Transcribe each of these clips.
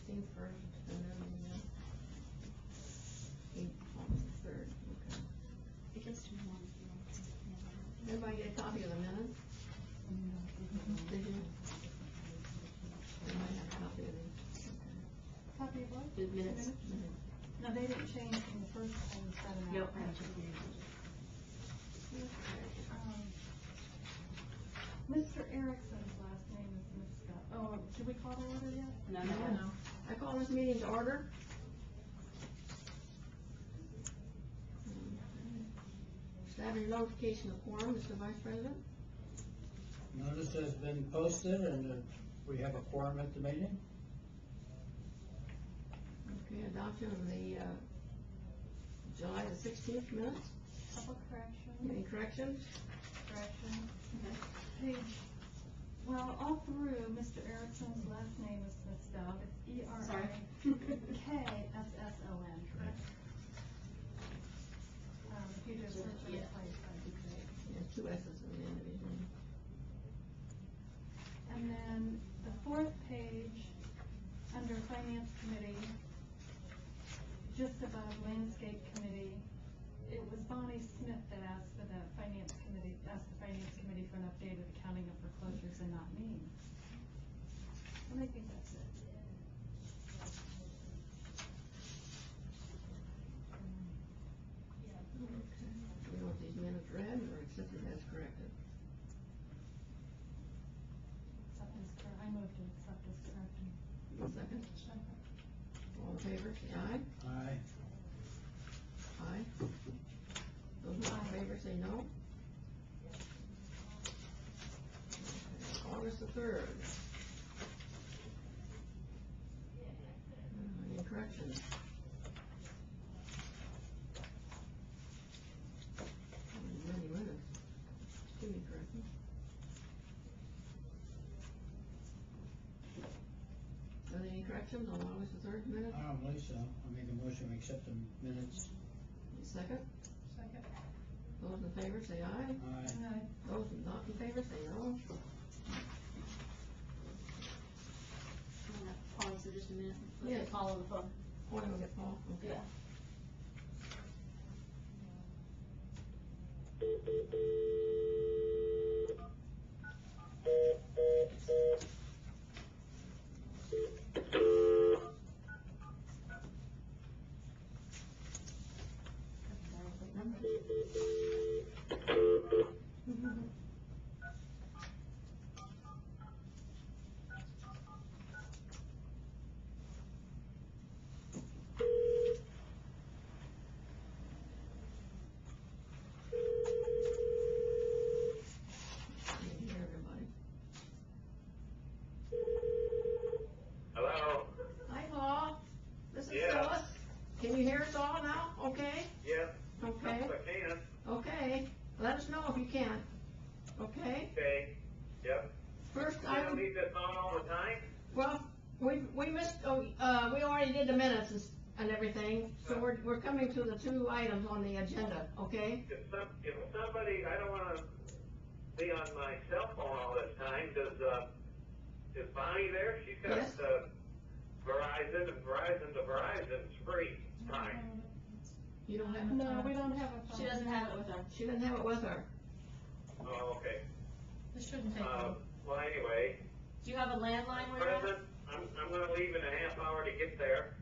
16th first, and then the 3rd, okay. It gets to one. Everybody get a copy of the minutes? Did you? Everybody have a copy of these? Copy of what? The minutes. No, they didn't change from the first one, 7 Nope. out. Mr. Erickson's last name is mixed up. Oh, did we call the order yet? No. I call this meeting to order. Establish notification of quorum, Mr. Vice President. Notice has been posted and we have a quorum at the meeting. Okay, adoption of the, July the 16th minutes. Couple corrections. Any corrections? Page, well, all through, Mr. Erickson's last name is mixed up. It's E-R-I-K-S-S-O-N, correct? If you just search it, that'd be great. There's 2 S's in the end of his name. And then the 4th page, under Finance Committee, just above Landscape Committee, it was Bonnie Smith that asked the Finance Committee for an updated accounting of foreclosures and not me. And I think that's it. Okay. Do we want these minutes read or accepted as corrected? I moved to accept as corrected. Second? All in favor, say aye. Aye. Aye. Those not in favor, say no. Okay. August the 3rd. Any corrections? Many minutes. Too many corrections. Are there any corrections on August the 3rd minutes? I don't believe so. I make a motion to accept the minutes. Second? Second. Those in favor, say aye. Aye. Those not in favor, say no. I'm gonna pause for just a minute. Yeah. Call on the phone. Oh, I'm gonna get Paul, okay. Yeah. Can you hear everybody? Hello? Hi, Paul. This is Yeah. Phyllis. Can you hear us all now? Okay? Yes. Okay. Yes, I can. Okay. Let us know if you can. Okay? Okay. Yep. First, Can I leave this on all the time? well, we missed, we already did the minutes and everything, so we're coming to the 2 items on the agenda, okay? If somebody, I don't wanna be on my cell phone all this time, is Bonnie there? She's got, Yes. Verizon, and Verizon to Verizon's free time. You don't have it? No, we don't have a phone. She doesn't have it with her. She didn't have it with her. Oh, okay. It shouldn't take long. Well, anyway, Do you have a landline where you're at? President, I'm gonna leave in a half hour to get there.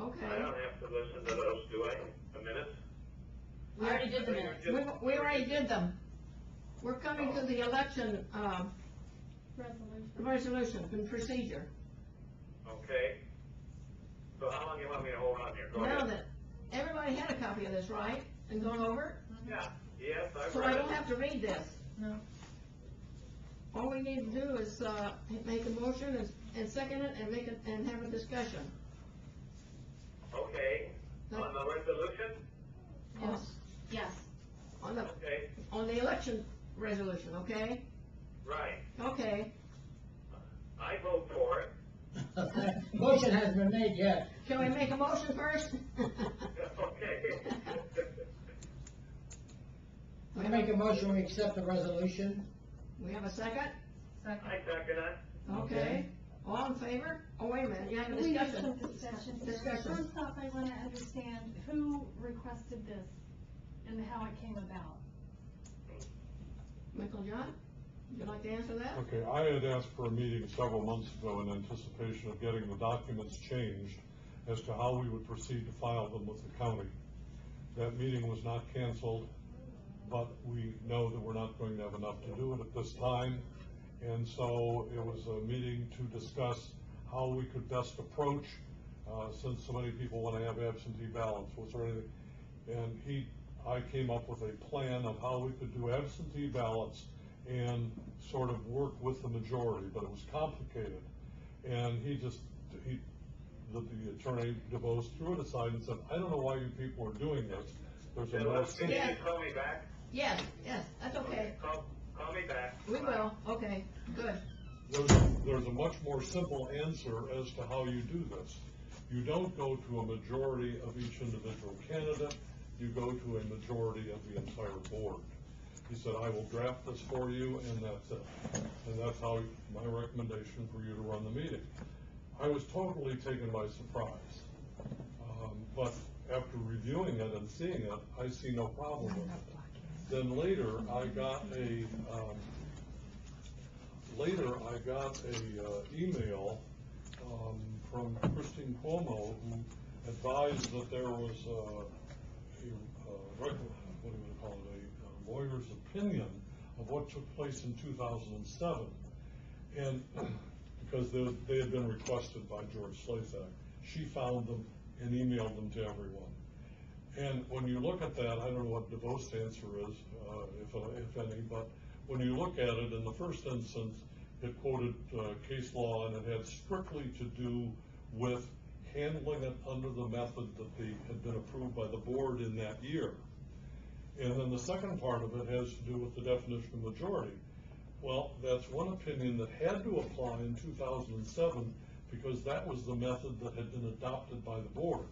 Okay. I don't have to listen to those, do I? The minutes? We already did the minutes. We already did them. We're coming to the election, resolution and procedure. Okay. So how long do you want me to hold on here? Go Now ahead. that, everybody had a copy of this, right? And gone over it? Yeah, yes, I've So read I it. don't have to read this. No. All we need to do is, make a motion and second it and make it, and have a discussion. Okay, on the resolution? Yes. Yes. Okay, On the election resolution, okay? right. Okay. I vote for it. Motion has been made yet. Can we make a motion first? Okay. I make a motion we accept the resolution. We have a second? I second it. Okay. All All in favor? Oh, wait a minute, you have a We have discussion. some discussion. Discussion. First off, I wanna understand who requested this and how it came about. Michael John, would you like to answer that? Okay, I had asked for a meeting several months ago in anticipation of getting the documents changed as to how we would proceed to file them with the county. That meeting was not canceled, but we know that we're not going to have enough to do it at this time. And so it was a meeting to discuss how we could best approach, since so many people want to have absentee ballots. Was there anything? And I came up with a plan of how we could do absentee ballots and sort of work with the majority, but it was complicated. And the attorney DeVos threw it aside and said, I don't know why you people are doing this. There's a more Can you just call me back? Yes, that's okay. Call me back. We will, okay, good. There's a much more simple answer as to how you do this. You don't go to a majority of each individual candidate, you go to a majority of the entire board. He said, I will draft this for you, and that's it. And that's how my recommendation for you to run the meeting. I was totally taken by surprise. But after reviewing it and seeing it, I see no problem with it. Then later, I got a email from Christine Cuomo, who advised that there was what do you call it, a lawyer's opinion of what took place in 2007, and because they had been requested by George Slathak, she found them and emailed them to everyone. And when you look at that, I don't know what DeVos' answer is, if any, but when you look at it, in the first instance, it quoted case law, and it had strictly to do with handling it under the method that had been approved by the board in that year. And then the second part of it has to do with the definition of majority. Well, that's one opinion that had to apply in 2007 because that was the method that had been adopted by the board.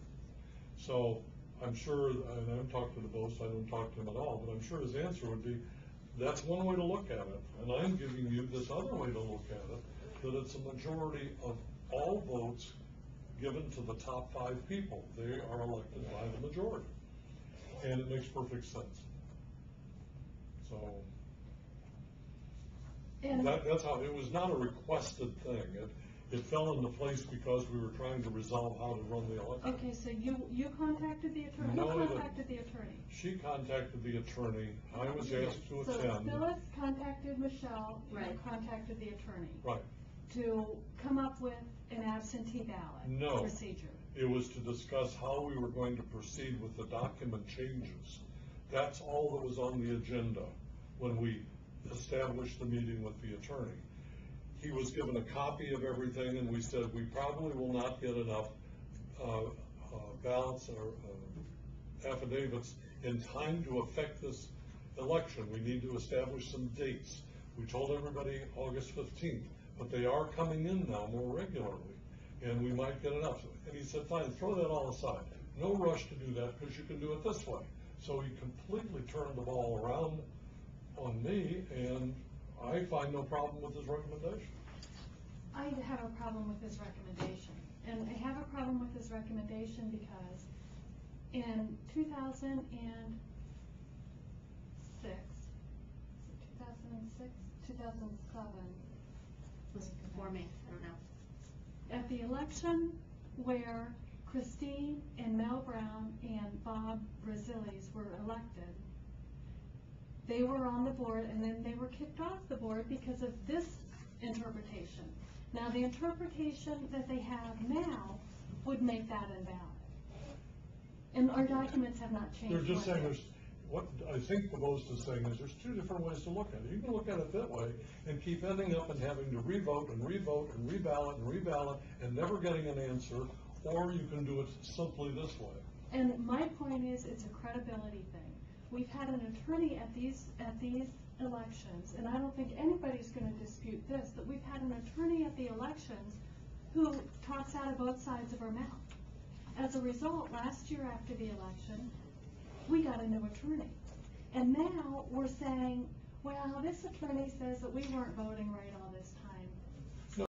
So I'm sure, and I haven't talked to DeVos, I don't talk to him at all, but I'm sure his answer would be, that's one way to look at it. And I'm giving you this other way to look at it, that it's a majority of all votes given to the top 5 people. They are elected by the majority. And it makes perfect sense. So that's how, it was not a requested thing. It fell into place because we were trying to resolve how to run the election. Okay, so you contacted the attorney? No, Who contacted the attorney? She contacted the attorney. I was asked to So attend. Phyllis contacted Michelle, who Right. contacted the attorney. Right. To come up with an absentee ballot procedure. It was to discuss how we were going to proceed with the document changes. That's all that was on the agenda when we established the meeting with the attorney. He was given a copy of everything, and we said we probably will not get enough ballots or affidavits in time to affect this election. We need to establish some dates. We told everybody August 15th, but they are coming in now more regularly, and we might get enough. And he said, fine, throw that all aside. No rush to do that because you can do it this way. So he completely turned the ball around on me, and I find no problem with his recommendation. I have a problem with his recommendation. And I have a problem with his recommendation because in 2006, 2007, Was before me, I don't know. at the election where Christine and Mel Brown and Bob Brazilis were elected, they were on the board, and then they were kicked off the board because of this interpretation. Now, the interpretation that they have now would make that invalid. And our documents have not changed. They're just one saying bit. what I think the most is saying is there's 2 different ways to look at it. You can look at it that way and keep ending up and having to revote and revote and reballot and reballot and never getting an answer, or you can do it simply this way. And my point is, it's a credibility thing. We've had an attorney at these elections, and I don't think anybody's going to dispute this, that we've had an attorney at the elections who talks out of both sides of her mouth. As a result, last year after the election, we got a new attorney. And now we're saying, well, this attorney says that we weren't voting right all this